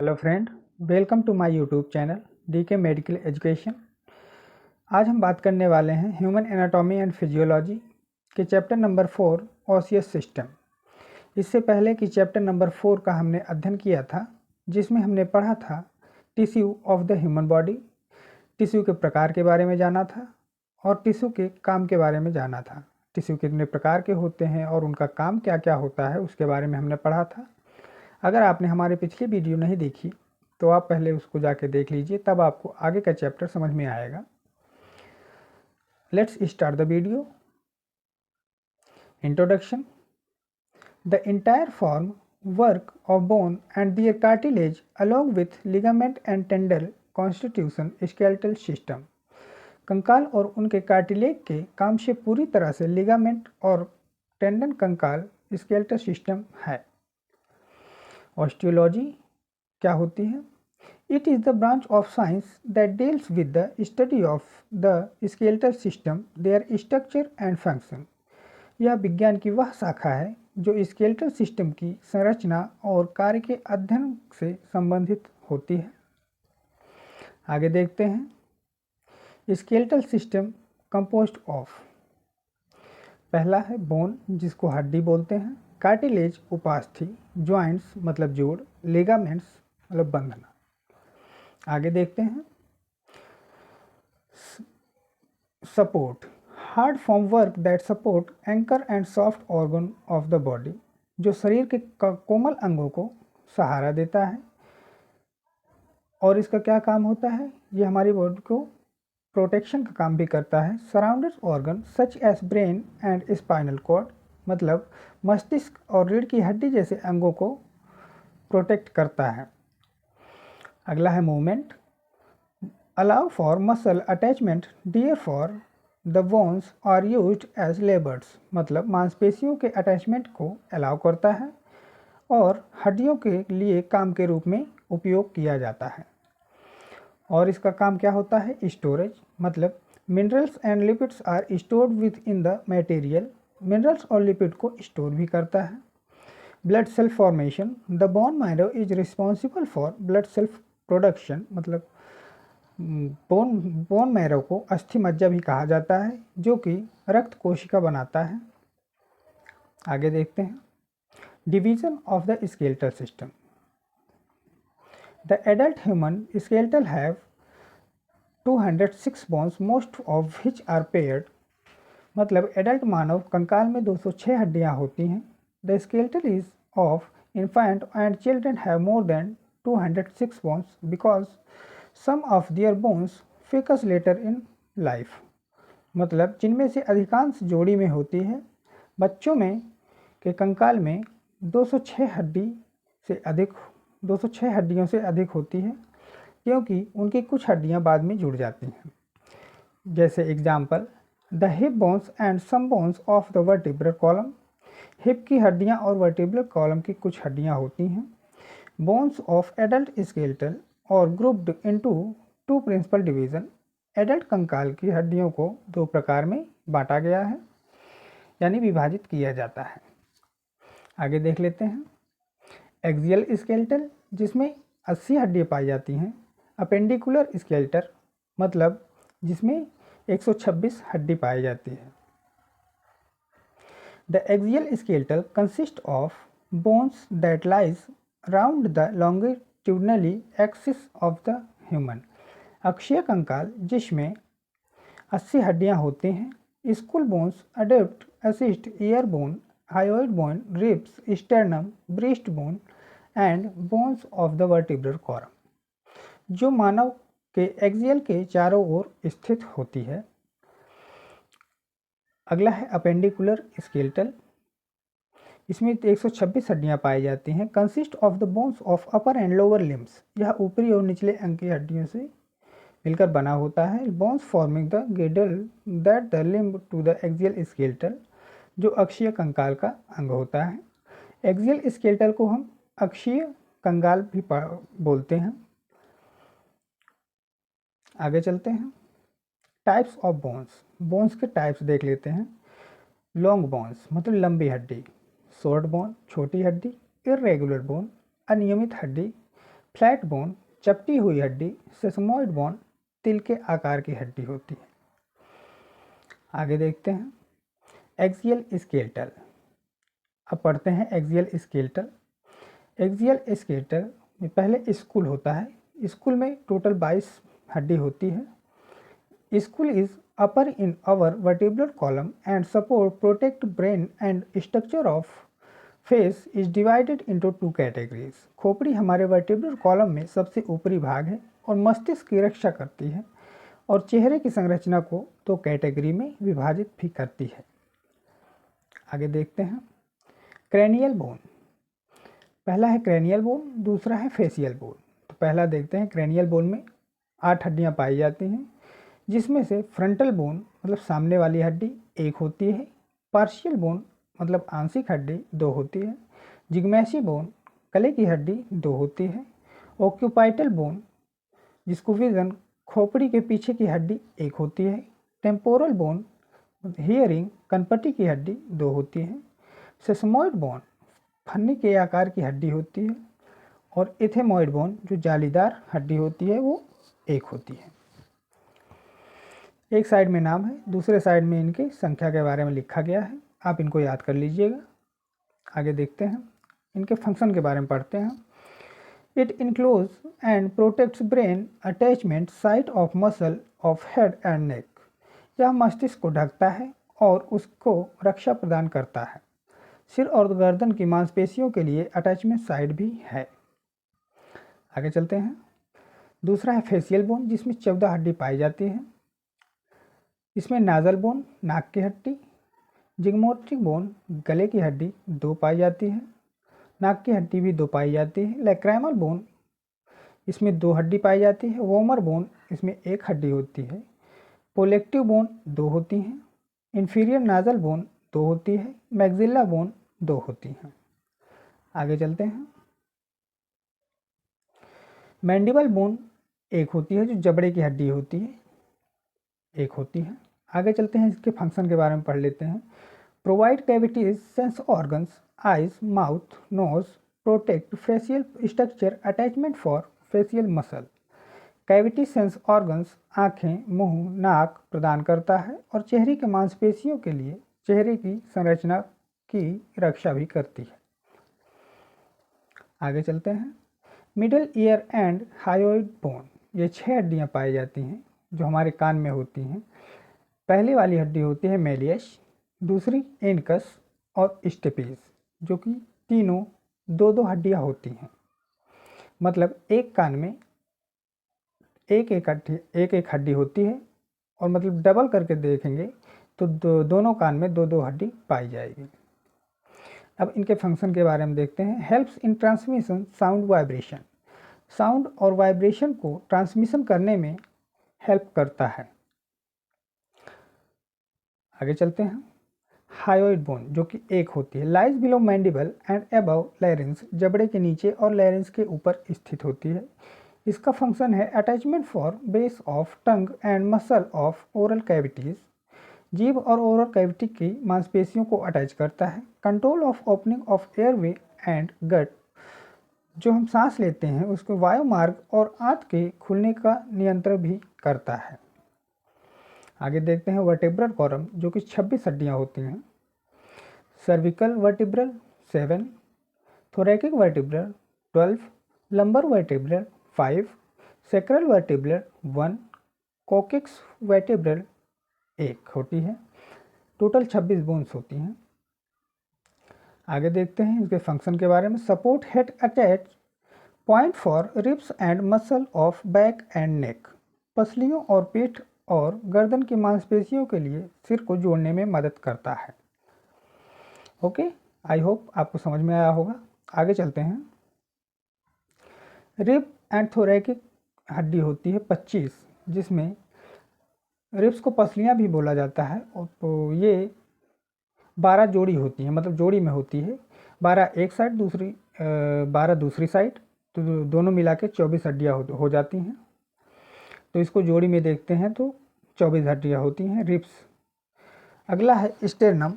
Hello friend, welcome to my YouTube channel DK medical education. आज हम बात करने वाले हैं ह्यूमन एनाटॉमी एंड फिजियोलॉजी के चैप्टर नंबर 4 ऑसियस सिस्टम। इससे पहले कि चैप्टर नंबर 4 का हमने अध्ययन किया था, जिसमें हमने पढ़ा था tissue of the human body, tissue के प्रकार के बारे में जाना था और टिश्यू के काम के बारे में जाना था। टिश्यू कितने प्रकार के होते हैं और उनका काम क्या क्या होता है उसके बारे में हमने पढ़ा था। अगर आपने हमारी पिछली वीडियो नहीं देखी तो आप पहले उसको जाके देख लीजिए, तब आपको आगे का चैप्टर समझ में आएगा। Let's start the video. Introduction. The entire framework of bone and their cartilage along with ligament and tendon constitution skeletal system. कंकाल और उनके कार्टिलेज के काम से पूरी तरह से लिगामेंट और टेंडन कंकाल स्केलेटल सिस्टम है। ऑस्टियोलॉजी क्या होती है? It is the branch of science that deals with the study of the skeletal system, their structure and function. यह विज्ञान की वह शाखा है जो स्केलेटल सिस्टम की संरचना और कार्य के अध्ययन से संबंधित होती है। आगे देखते हैं। स्केलेटल सिस्टम कंपोज्ड ऑफ, पहला है बोन जिसको हड्डी बोलते हैं, कार्टिलेज उपास्थि, ज्वाइंट्स मतलब जोड़, लिगामेंट्स मतलब बंधना। आगे देखते हैं। Support, hard form work that support anchor and soft organ of the body, जो शरीर के कोमल अंगों को सहारा देता है। और इसका क्या काम होता है? ये हमारी बॉडी को प्रोटेक्शन का काम भी करता है। Surrounded organ such as brain and spinal cord, मतलब मस्तिष्क और रीढ़ की हड्डी जैसे अंगों को प्रोटेक्ट करता है। अगला है movement. Allow for muscle attachment, therefore the bones are used as levers, मतलब मांसपेशियों के अटैचमेंट को अलाउ करता है और हड्डियों के लिए काम के रूप में उपयोग किया जाता है। और इसका काम क्या होता है? स्टोरेज, मतलब minerals and lipids are stored within the material, minerals और लिपिड को स्टोर भी करता है। Blood cell formation, the bone marrow is responsible for blood cell production, मतलब बोन मैरो को अस्थि मज्जा भी कहा जाता है, जो कि रक्त कोशिका बनाता है। आगे देखते हैं। Division of the skeletal system. The adult human skeletal have 206 bones, most of which are paired, मतलब एडल्ट मानव कंकाल में 206 हड्डियां होती हैं। The skeletal is of infant and children have more than 206 bones because some of their bones fix later in life, मतलब जिनमें से अधिकांश जोड़ी में होती है। बच्चों में के कंकाल में 206 हड्डियों से अधिक होती है, क्योंकि उनकी कुछ हड्डियां बाद में जुड़ जाती हैं। जैसे example, the hip bones and some bones of the vertebral column, hip की हड्डियां और वर्टिब्रल कॉलम की कुछ हड्डियां होती हैं। Bones of adult skeletal are grouped into 2 principal division, adult कंकाल की हड्डियों को 2 प्रकार में बांटा गया है, यानी विभाजित किया जाता है। आगे देख लेते हैं। एक्सियल स्केलेटल, जिसमें 80 हड्डियाँ पाई जाती हैं। अपेंडिकुलर स्केलेटल, मतलब जिसमें 126 हड्डी पाई जाती है। The axial skeletal consist of bones that lies round the longitudinally axis of the human, अक्षीय कंकाल जिसमें 80 हड्डियां होती हैं। School bones adapt assist year bone, hyoid bone, ribs, sternum, breast bone and bones of the vertebral column, जो मानव के axial के चारों ओर स्थित होती है। अगला है अपेंडिकुलर स्केलेटल, इसमें 126 हड्डियां पाई जाती हैं। Consist of the bones of upper and lower limbs, यह ऊपरी और निचले अंग की हड्डियों से मिलकर बना होता है। Bones forming the girdle that the limb to the axial skeletal, जो अक्षीय कंकाल का अंग होता है। एक्सियल स्केलेटल को हम अक्षीय कंकाल भी बोलते हैं। आगे चलते हैं। टाइप्स ऑफ बोन्स, बोन्स के टाइप्स देख लेते हैं। लॉन्ग बोन्स मतलब लंबी हड्डी, शॉर्ट बोन छोटी हड्डी, इर्रेगुलर बोन अनियमित हड्डी, फ्लैट बोन चपटी हुई हड्डी, सेसमोइड बोन तिल के आकार की हड्डी होती है। आगे देखते हैं एक्सियल स्केलेटल। अब पढ़ते हैं एक्सियल स्केलेटल। एक्सियल स्केलेटल में पहले स्कूल होता है। स्कूल में टोटल 22 हड्डी होती है। School is upper in our vertebral column and support protect brain and structure of face is divided into 2 categories. खोपड़ी हमारे वर्टिब्रल कॉलम में सबसे ऊपरी भाग है और मस्तिष्क की रक्षा करती है और चेहरे की संरचना को 2 कैटेगरी में विभाजित भी करती है। आगे देखते हैं क्रेनियल बोन। पहला है क्रेनियल बोन, दूसरा है फेसियल बोन। तो पहला देखते हैं क्रेनियल बोन में 8 हड्डियां पाई जाती हैं, जिसमें से फ्रंटल बोन मतलब सामने वाली हड्डी 1 होती है, पार्शियल बोन मतलब आंशिक हड्डी 2 होती है, जिग्मेसी बोन गले की हड्डी 2 होती है, ऑक्यूपाइटल बोन जिसको विजन खोपड़ी के पीछे की हड्डी 1 होती है, टेम्पोरल बोन हियरिंग कनपट्टी की हड्डी 2 होती है, सेसमोइड बोन फन्नी के आकार की हड्डी होती है और इथेमोइड बोन जो जालीदार हड्डी होती है वो 1 होती है। एक साइड में नाम है, दूसरे साइड में इनकी संख्या के बारे में लिखा गया है, आप इनको याद कर लीजिएगा। आगे देखते हैं इनके फंक्शन के बारे में पढ़ते हैं। It enclose and protects brain attachment site of muscle of head and neck. यह मस्तिष्क को ढकता है और उसको रक्षा प्रदान करता है। सिर और गर्दन की मांसपेशियों के लिए अटैचमेंट साइट भी है। आगे चलते हैं। दूसरा है फेसियल बोन, जिसमें 14 हड्डी पाई जाती है। इसमें नाजल बोन नाक की हड्डी, जिग्मोटिक बोन गले की हड्डी 2 पाई जाती है, नाक की हड्डी भी 2 पाई जाती है। लैक्राइमल बोन इसमें 2 हड्डी पाई जाती है। वोमर बोन इसमें 1 हड्डी होती है। पोलेक्टिव बोन 2 होती हैं। इन्फीरियर नाजल बोन 2 होती है। मैक्सिला बोन 2 होती हैं। आगे चलते हैं। मैंडिबल बोन 1 होती है जो जबड़े की हड्डी होती है, 1 होती है। आगे चलते हैं, इसके फंक्शन के बारे में पढ़ लेते हैं। Provide cavities sense organs eyes mouth nose, protect facial structure attachment for facial muscle. Cavity sense organs आँखें, मुंह, नाक प्रदान करता है और चेहरे के मांसपेशियों के लिए चेहरे की संरचना की रक्षा भी करती है। आगे चलते हैं। Middle ear and hyoid bone, ये 6 हड्डियाँ पाई जाती हैं जो हमारे कान में होती हैं। पहली वाली हड्डी होती है मेलियस, दूसरी इनकस और स्टेपीज, जो कि तीनों 2-2 हड्डियाँ होती हैं। मतलब एक कान में एक एक हड्डी होती है और मतलब डबल करके देखेंगे तो दोनों कान में 2-2 हड्डी पाई जाएगी। अब इनके फंक्शन के बारे में देखते हैं। Helps in transmission sound vibration, sound और वाइब्रेशन को ट्रांसमिशन करने में हेल्प करता है। आगे चलते हैं। हायोइड बोन जो कि 1 होती है, lies below mandible and above larynx, जबड़े के नीचे और लैरिंक्स के ऊपर स्थित होती है। इसका फंक्शन है attachment for base of tongue and muscle of oral cavities, जीभ और ओरल कैविटी की मांसपेशियों को अटैच करता है। Control of opening of airway and gut, जो हम सांस लेते हैं उसको वायु मार्ग और आंत के खुलने का नियंत्रण भी करता है। आगे देखते हैं वर्टिब्रल कॉलम जो कि 26 हड्डियाँ होती हैं। Cervical vertebral 7, thoracic vertebral 12, lumbar vertebral 5, sacral vertebral 1, coccyx vertebral 1 होती है। टोटल 26 बोन्स होती हैं। आगे देखते हैं इसके फंक्शन के बारे में। Support head attach point for ribs and muscle of back and neck, पसलियों और पीठ और गर्दन की मांसपेशियों के लिए सिर को जोड़ने में मदद करता है। ओके, आई होप आपको समझ में आया होगा। आगे चलते हैं। रिब एंड थोरैकिक हड्डी होती है 25, जिसमें रिब्स को पसलियां भी बोला जाता है। और तो ये 12 जोड़ी होती हैं, मतलब जोड़ी में होती है। 12 एक साइड, 12 दूसरी साइड, तो दोनों मिला के 24 हड्डियाँ हो जाती हैं। तो इसको जोड़ी में देखते हैं तो 24 हड्डियाँ होती हैं रिब्स। अगला है स्टेरनम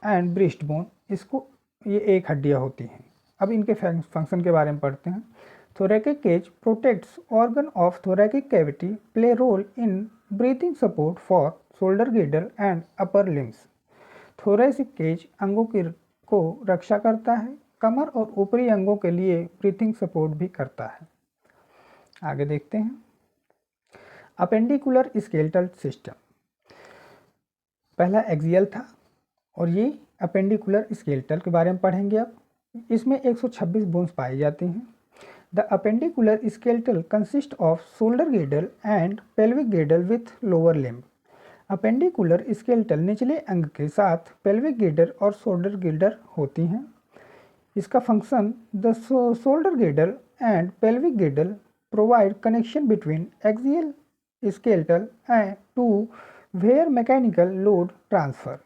एंड ब्रेस्ट बोन, इसको ये 1 हड्डियाँ होती हैं। अब इनके फंक्शन के बारे में पढ़ते हैं। Thoracic cage protects organ of thoracic cavity, play role in breathing support for shoulder girdle and upper limbs. Thoracic cage अंगों को रक्षा करता है, कमर और ऊपरी अंगों के लिए ब्रीथिंग सपोर्ट भी करता है। आगे देखते हैं अपेंडिकुलर स्केलेटल सिस्टम। पहला एक्सियल था और ये अपेंडिकुलर स्केलेटल के बारे में पढ़ेंगे। अब इसमें 126 बोन्स पाई जाती हैं। The appendicular skeletal consist off shoulder girdle and pelvic गिर्डल with lower limb. Appendicular skeletal निचले अंग के साथ पेल्विक गिर्डल और शोल्डर गिर्डल होती हैं। इसका function the shoulder girdle and pelvic girdle provide connection between axial skeletal and to where mechanical load transfer.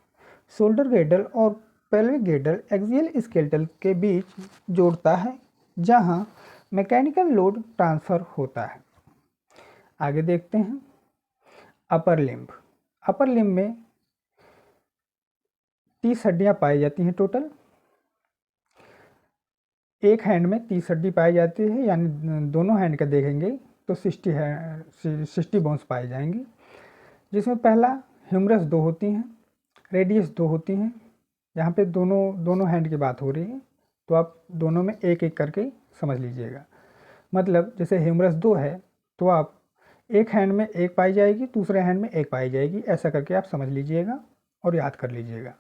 Shoulder girdle और pelvic गिर्डल axial skeletal के बीच जोड़ता है जहां मैकेनिकल लोड ट्रांसफर होता है। आगे देखते हैं अपर लिम्ब। अपर लिम्ब में 30 हड्डियां पाई जाती हैं टोटल। एक हैंड में 30 हड्डी पाई जाती है, यानी दोनों हैंड का देखेंगे तो 60 बोन्स पाई जाएंगी, जिसमें पहला ह्यूमरस 2 होती हैं, रेडियस 2 होती हैं। यहाँ पे दोनों हैंड की बात हो रही है तो आप दोनों में एक एक करके समझ लीजिएगा। मतलब जैसे ह्यूमरस 2 है तो आप एक हैंड में एक पाई जाएगी, दूसरे हैंड में एक पाई जाएगी, ऐसा करके आप समझ लीजिएगा और याद कर लीजिएगा।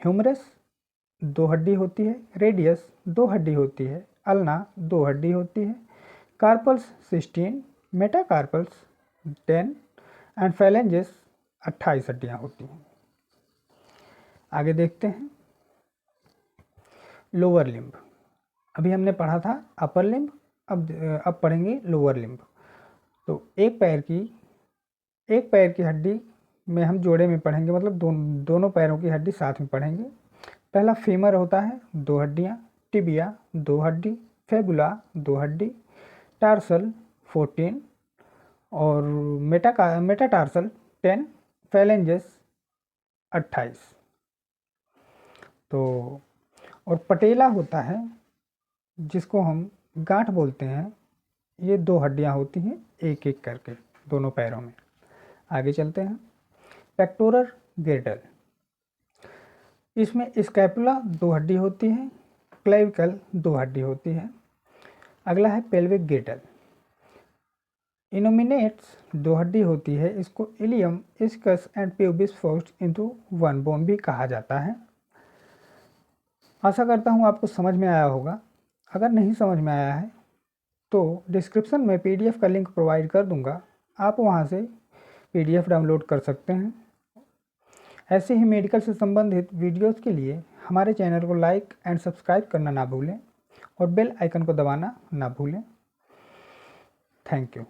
ह्यूमरस 2 हड्डी होती है, रेडियस 2 हड्डी होती है, अल्ना 2 हड्डी होती है, कार्पल्स 16, मेटाकार्पल्स 10 एंड फैलेंजेस 28 हड्डियाँ होती हैं। आगे देखते हैं लोअर लिम्ब। अभी हमने पढ़ा था अपर लिम्ब, अब पढ़ेंगे लोअर लिम्ब। तो एक पैर की हड्डी में हम जोड़े में पढ़ेंगे, मतलब दोनों पैरों की हड्डी साथ में पढ़ेंगे। पहला फीमर होता है 2 हड्डियाँ, टिबिया 2 हड्डी, फेबुला 2 हड्डी, टार्सल 14 और मेटाटार्सल 10, फैलेंजेस 28। तो और पटेला होता है जिसको हम गांठ बोलते हैं। ये 2 हड्डियां होती हैं एक एक करके दोनों पैरों में। आगे चलते हैं पेक्टोरल गिर्डल। इसमें स्कैपुला 2 हड्डी होती है, क्लेविकल 2 हड्डी होती है। अगला है पेल्विक गिर्डल। इनोमिनेट्स 2 हड्डी होती है, इसको ilium, ischium and pubis fused into 1 bone भी कहा जाता है। आशा करता हूँ आपको समझ में आया होगा। अगर नहीं समझ में आया है तो डिस्क्रिप्शन में PDF का लिंक प्रोवाइड कर दूंगा, आप वहाँ से PDF डाउनलोड कर सकते हैं। ऐसे ही मेडिकल से संबंधित वीडियोस के लिए हमारे चैनल को लाइक एंड सब्सक्राइब करना ना भूलें और बेल आइकन को दबाना ना भूलें। Thank you.